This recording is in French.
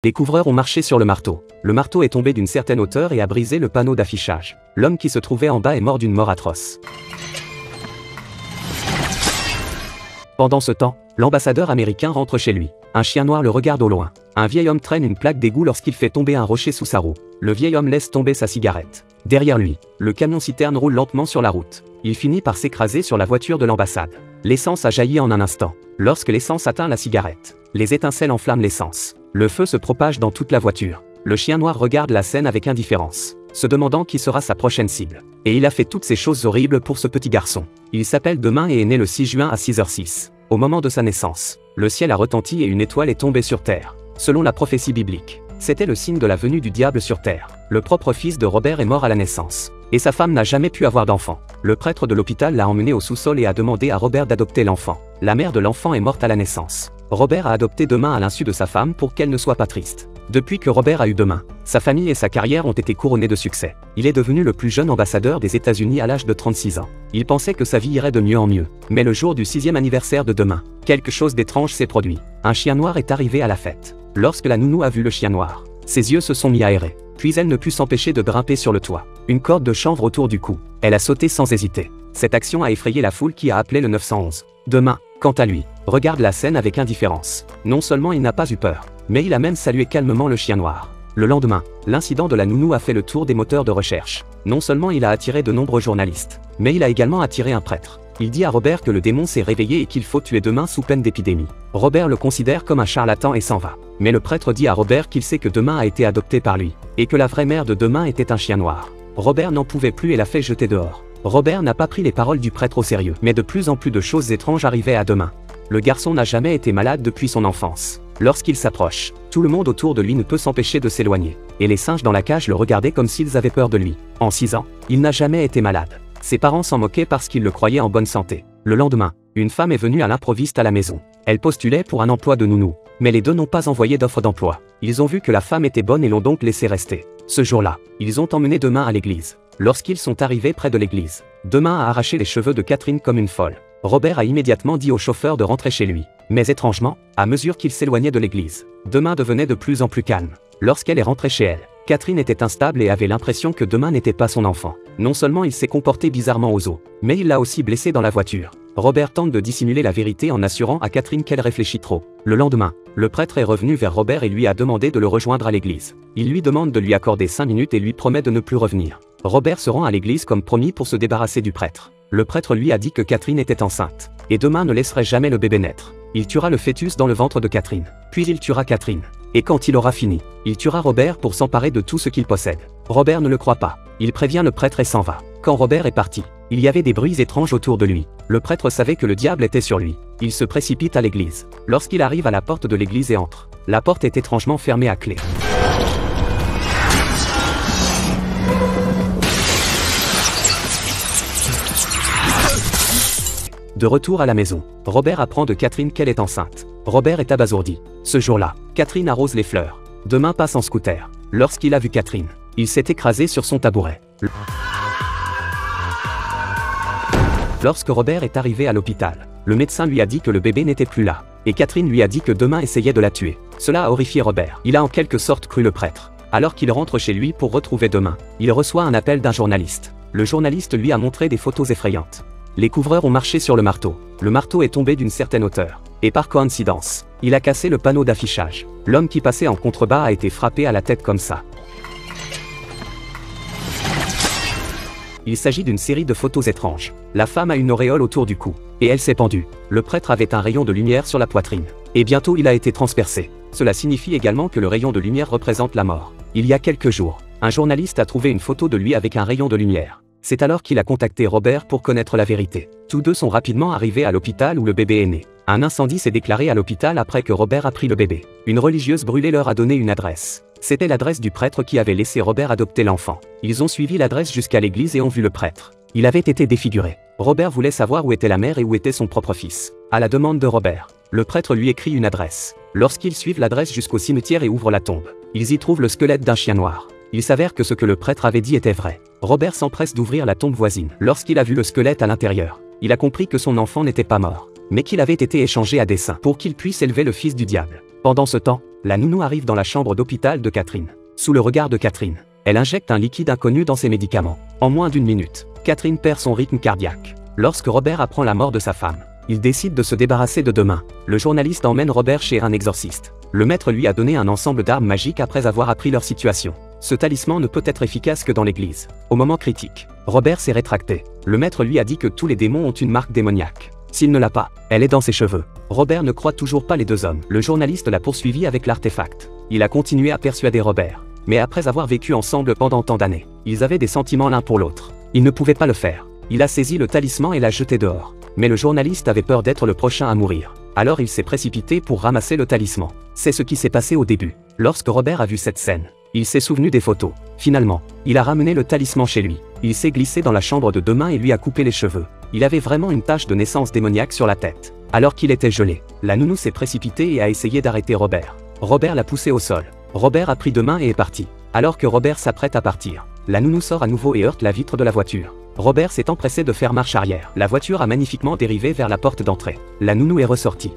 Les couvreurs ont marché sur le marteau. Le marteau est tombé d'une certaine hauteur et a brisé le panneau d'affichage. L'homme qui se trouvait en bas est mort d'une mort atroce. Pendant ce temps, l'ambassadeur américain rentre chez lui. Un chien noir le regarde au loin. Un vieil homme traîne une plaque d'égout lorsqu'il fait tomber un rocher sous sa roue. Le vieil homme laisse tomber sa cigarette. Derrière lui, le camion-citerne roule lentement sur la route. Il finit par s'écraser sur la voiture de l'ambassade. L'essence a jailli en un instant. Lorsque l'essence atteint la cigarette, les étincelles enflamment l'essence. Le feu se propage dans toute la voiture. Le chien noir regarde la scène avec indifférence, se demandant qui sera sa prochaine cible. Et il a fait toutes ces choses horribles pour ce petit garçon. Il s'appelle Demain et est né le 6 juin à 6h06. Au moment de sa naissance, le ciel a retenti et une étoile est tombée sur terre. Selon la prophétie biblique, c'était le signe de la venue du diable sur terre. Le propre fils de Robert est mort à la naissance. Et sa femme n'a jamais pu avoir d'enfant. Le prêtre de l'hôpital l'a emmené au sous-sol et a demandé à Robert d'adopter l'enfant. La mère de l'enfant est morte à la naissance. Robert a adopté Demain à l'insu de sa femme pour qu'elle ne soit pas triste. Depuis que Robert a eu Demain, sa famille et sa carrière ont été couronnées de succès. Il est devenu le plus jeune ambassadeur des États-Unis à l'âge de 36 ans. Il pensait que sa vie irait de mieux en mieux. Mais le jour du 6e anniversaire de Demain, quelque chose d'étrange s'est produit. Un chien noir est arrivé à la fête. Lorsque la nounou a vu le chien noir, ses yeux se sont mis à errer. Puis elle ne put s'empêcher de grimper sur le toit. Une corde de chanvre autour du cou. Elle a sauté sans hésiter. Cette action a effrayé la foule qui a appelé le 911. Demain, quant à lui, regarde la scène avec indifférence. Non seulement il n'a pas eu peur, mais il a même salué calmement le chien noir. Le lendemain, l'incident de la nounou a fait le tour des moteurs de recherche. Non seulement il a attiré de nombreux journalistes, mais il a également attiré un prêtre. Il dit à Robert que le démon s'est réveillé et qu'il faut tuer Demain sous peine d'épidémie. Robert le considère comme un charlatan et s'en va. Mais le prêtre dit à Robert qu'il sait que Demain a été adopté par lui, et que la vraie mère de Demain était un chien noir. Robert n'en pouvait plus et l'a fait jeter dehors. Robert n'a pas pris les paroles du prêtre au sérieux, mais de plus en plus de choses étranges arrivaient à Demain. Le garçon n'a jamais été malade depuis son enfance. Lorsqu'il s'approche, tout le monde autour de lui ne peut s'empêcher de s'éloigner. Et les singes dans la cage le regardaient comme s'ils avaient peur de lui. En 6 ans, il n'a jamais été malade. Ses parents s'en moquaient parce qu'ils le croyaient en bonne santé. Le lendemain, une femme est venue à l'improviste à la maison. Elle postulait pour un emploi de nounou. Mais les deux n'ont pas envoyé d'offre d'emploi. Ils ont vu que la femme était bonne et l'ont donc laissé rester. Ce jour-là, ils ont emmené Demain à l'église. Lorsqu'ils sont arrivés près de l'église, Demain a arraché les cheveux de Catherine comme une folle. Robert a immédiatement dit au chauffeur de rentrer chez lui. Mais étrangement, à mesure qu'il s'éloignait de l'église, Demain devenait de plus en plus calme. Lorsqu'elle est rentrée chez elle, Catherine était instable et avait l'impression que Demain n'était pas son enfant. Non seulement il s'est comporté bizarrement aux eaux, mais il l'a aussi blessé dans la voiture. Robert tente de dissimuler la vérité en assurant à Catherine qu'elle réfléchit trop. Le lendemain, le prêtre est revenu vers Robert et lui a demandé de le rejoindre à l'église. Il lui demande de lui accorder 5 minutes et lui promet de ne plus revenir. Robert se rend à l'église comme promis pour se débarrasser du prêtre. Le prêtre lui a dit que Catherine était enceinte, et Demain ne laisserait jamais le bébé naître. Il tuera le fœtus dans le ventre de Catherine, puis il tuera Catherine. Et quand il aura fini, il tuera Robert pour s'emparer de tout ce qu'il possède. Robert ne le croit pas. Il prévient le prêtre et s'en va. Quand Robert est parti, il y avait des bruits étranges autour de lui. Le prêtre savait que le diable était sur lui. Il se précipite à l'église. Lorsqu'il arrive à la porte de l'église et entre, la porte est étrangement fermée à clé. De retour à la maison, Robert apprend de Catherine qu'elle est enceinte. Robert est abasourdi. Ce jour-là, Catherine arrose les fleurs. Demain passe en scooter. Lorsqu'il a vu Catherine, il s'est écrasé sur son tabouret. Lorsque Robert est arrivé à l'hôpital, le médecin lui a dit que le bébé n'était plus là. Et Catherine lui a dit que Demain essayait de la tuer. Cela a horrifié Robert. Il a en quelque sorte cru le prêtre. Alors qu'il rentre chez lui pour retrouver Demain, il reçoit un appel d'un journaliste. Le journaliste lui a montré des photos effrayantes. Les couvreurs ont marché sur le marteau. Le marteau est tombé d'une certaine hauteur. Et par coïncidence, il a cassé le panneau d'affichage. L'homme qui passait en contrebas a été frappé à la tête comme ça. Il s'agit d'une série de photos étranges. La femme a une auréole autour du cou, et elle s'est pendue. Le prêtre avait un rayon de lumière sur la poitrine. Et bientôt il a été transpercé. Cela signifie également que le rayon de lumière représente la mort. Il y a quelques jours, un journaliste a trouvé une photo de lui avec un rayon de lumière. C'est alors qu'il a contacté Robert pour connaître la vérité. Tous deux sont rapidement arrivés à l'hôpital où le bébé est né. Un incendie s'est déclaré à l'hôpital après que Robert a pris le bébé. Une religieuse brûlée leur a donné une adresse. C'était l'adresse du prêtre qui avait laissé Robert adopter l'enfant. Ils ont suivi l'adresse jusqu'à l'église et ont vu le prêtre. Il avait été défiguré. Robert voulait savoir où était la mère et où était son propre fils. À la demande de Robert, le prêtre lui écrit une adresse. Lorsqu'ils suivent l'adresse jusqu'au cimetière et ouvrent la tombe, ils y trouvent le squelette d'un chien noir. Il s'avère que ce que le prêtre avait dit était vrai. Robert s'empresse d'ouvrir la tombe voisine. Lorsqu'il a vu le squelette à l'intérieur, il a compris que son enfant n'était pas mort, mais qu'il avait été échangé à dessein pour qu'il puisse élever le fils du diable. Pendant ce temps, La nounou arrive dans la chambre d'hôpital de Catherine. Sous le regard de Catherine, elle injecte un liquide inconnu dans ses médicaments. En moins d'1 minute, Catherine perd son rythme cardiaque. Lorsque Robert apprend la mort de sa femme, il décide de se débarrasser de deux mains. Le journaliste emmène Robert chez un exorciste. Le maître lui a donné un ensemble d'armes magiques après avoir appris leur situation. Ce talisman ne peut être efficace que dans l'église. Au moment critique, Robert s'est rétracté. Le maître lui a dit que tous les démons ont une marque démoniaque. S'il ne l'a pas, elle est dans ses cheveux. Robert ne croit toujours pas les deux hommes. Le journaliste l'a poursuivi avec l'artefact. Il a continué à persuader Robert. Mais après avoir vécu ensemble pendant tant d'années, ils avaient des sentiments l'un pour l'autre. Il ne pouvait pas le faire. Il a saisi le talisman et l'a jeté dehors. Mais le journaliste avait peur d'être le prochain à mourir. Alors il s'est précipité pour ramasser le talisman. C'est ce qui s'est passé au début. Lorsque Robert a vu cette scène, il s'est souvenu des photos. Finalement, il a ramené le talisman chez lui. Il s'est glissé dans la chambre de deux mains et lui a coupé les cheveux. Il avait vraiment une tache de naissance démoniaque sur la tête. Alors qu'il était gelé, la nounou s'est précipitée et a essayé d'arrêter Robert. Robert l'a poussé au sol. Robert a pris deux mains et est parti. Alors que Robert s'apprête à partir, la nounou sort à nouveau et heurte la vitre de la voiture. Robert s'est empressé de faire marche arrière. La voiture a magnifiquement dérivé vers la porte d'entrée. La nounou est ressortie.